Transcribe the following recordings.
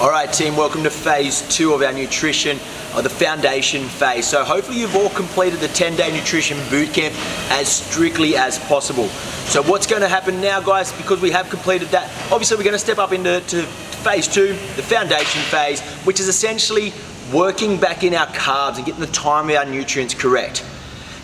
Alright team, welcome to phase 2 of our nutrition, or the foundation phase. So hopefully you've all completed the 10-day nutrition bootcamp as strictly as possible. So what's going to happen now, guys, because we have completed that, obviously we're going to step up into phase 2, the foundation phase, which is essentially working back in our carbs and getting the time of our nutrients correct.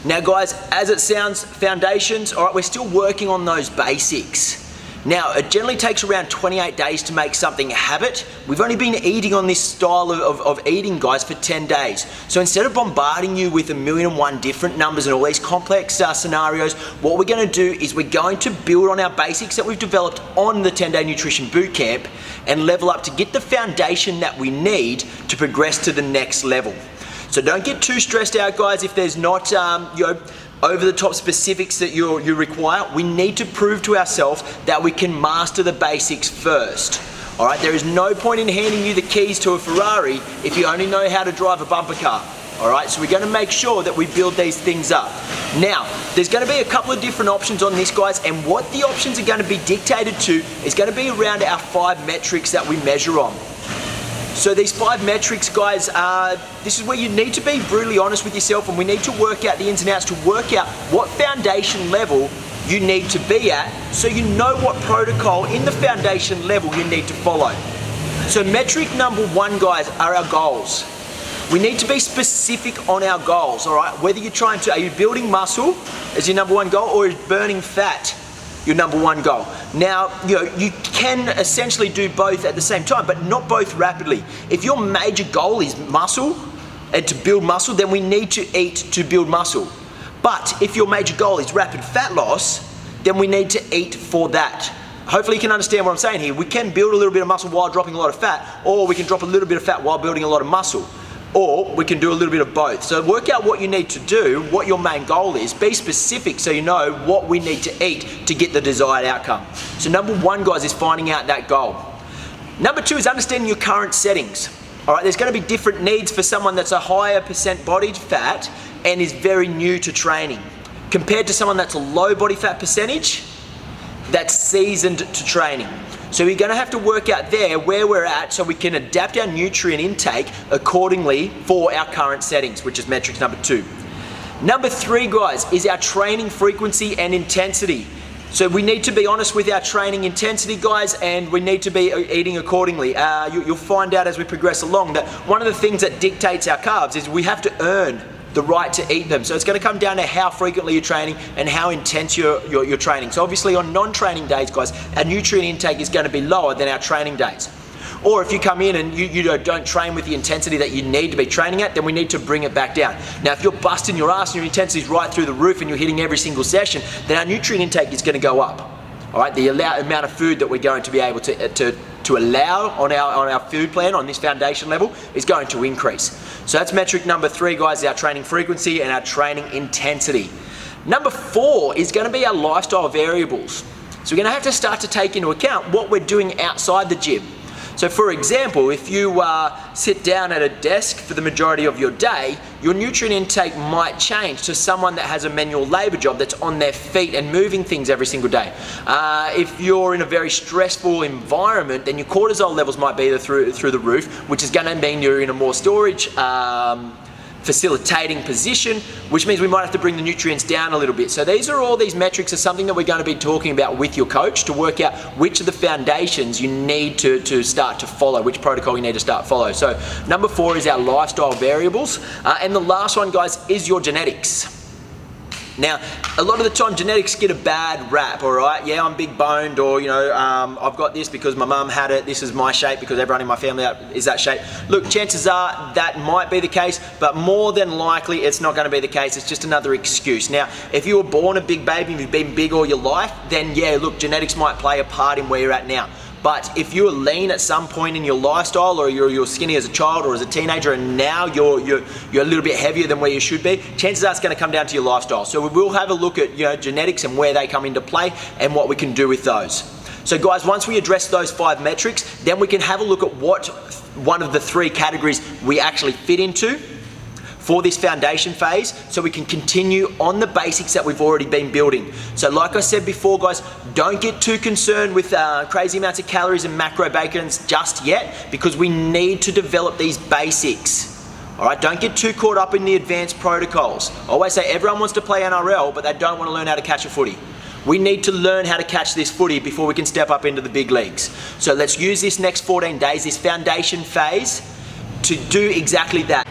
Now guys, as it sounds, foundations, alright, we're still working on those basics. Now, it generally takes around 28 days to make something a habit. We've only been eating on this style of eating, guys, for 10 days. So instead of bombarding you with 1,000,001 different numbers and all these complex scenarios, what we're going to do is we're going to build on our basics that we've developed on the 10-day nutrition bootcamp and level up to get the foundation that we need to progress to the next level. So don't get too stressed out, guys, if there's not, over-the-top specifics that you require. We need to prove to ourselves that we can master the basics first. All right, there is no point in handing you the keys to a Ferrari if you only know how to drive a bumper car. All right, so we're going to make sure that we build these things up. Now, there's going to be a couple of different options on this, guys, and what the options are going to be dictated to is going to be around our 5 metrics that we measure on. So these 5 metrics, guys, this is where you need to be brutally honest with yourself, and we need to work out the ins and outs to work out what foundation level you need to be at so you know what protocol in the foundation level you need to follow. So metric number 1, guys, are our goals. We need to be specific on our goals, all right? Whether you're trying to, are you building muscle as your number 1 goal, or is burning fat your number 1 goal? Now, you can essentially do both at the same time, but not both rapidly. If your major goal is muscle and to build muscle, then we need to eat to build muscle. But if your major goal is rapid fat loss, then we need to eat for that. Hopefully you can understand what I'm saying here. We can build a little bit of muscle while dropping a lot of fat, or we can drop a little bit of fat while building a lot of muscle. Or we can do a little bit of both. So work out what you need to do, what your main goal is, be specific so you know what we need to eat to get the desired outcome. So number 1, guys, is finding out that goal. Number 2 is understanding your current settings. All right, there's going to be different needs for someone that's a higher percent body fat and is very new to training, compared to someone that's a low body fat percentage that's seasoned to training. So we're going to have to work out there where we're at so we can adapt our nutrient intake accordingly for our current settings, which is metrics number 2. Number 3, guys, is our training frequency and intensity. So we need to be honest with our training intensity, guys, and we need to be eating accordingly. You'll find out as we progress along that one of the things that dictates our carbs is we have to earn the right to eat them. So it's going to come down to how frequently you're training and how intense you're training. So obviously on non-training days, guys, our nutrient intake is going to be lower than our training days. Or if you come in and you don't train with the intensity that you need to be training at, then we need to bring it back down. Now, if you're busting your ass and your intensity is right through the roof and you're hitting every single session, then our nutrient intake is going to go up. All right, the amount of food that we're going to be able to allow on our food plan on this foundation level is going to increase. So that's metric number 3, guys, our training frequency and our training intensity. Number 4 is going to be our lifestyle variables. So we're going to have to start to take into account what we're doing outside the gym. So for example, if you sit down at a desk for the majority of your day, your nutrient intake might change to someone that has a manual labor job that's on their feet and moving things every single day. If you're in a very stressful environment, then your cortisol levels might be through the roof, which is going to mean you're in a more storage facilitating position, which means we might have to bring the nutrients down a little bit. So these metrics are something that we're going to be talking about with your coach to work out which of the foundations you need to start to follow, which protocol you need to start follow. So number 4 is our lifestyle variables. And the last one, guys, is your genetics. Now, a lot of the time genetics get a bad rap, all right? Yeah, I'm big boned, or I've got this because my mum had it, this is my shape because everyone in my family is that shape. Look, chances are that might be the case, but more than likely it's not going to be the case. It's just another excuse. Now, if you were born a big baby and you've been big all your life, then yeah, look, genetics might play a part in where you're at now. But if you were lean at some point in your lifestyle, or you're skinny as a child or as a teenager, and now you're a little bit heavier than where you should be, chances are it's going to come down to your lifestyle. So we will have a look at genetics and where they come into play and what we can do with those. So guys, once we address those 5 metrics, then we can have a look at what one of the 3 categories we actually fit into for this foundation phase, so we can continue on the basics that we've already been building. So like I said before, guys, don't get too concerned with crazy amounts of calories and macro bacons just yet, because we need to develop these basics. All right, don't get too caught up in the advanced protocols. I always say everyone wants to play NRL, but they don't want to learn how to catch a footy. We need to learn how to catch this footy before we can step up into the big leagues. So let's use this next 14 days, this foundation phase, to do exactly that.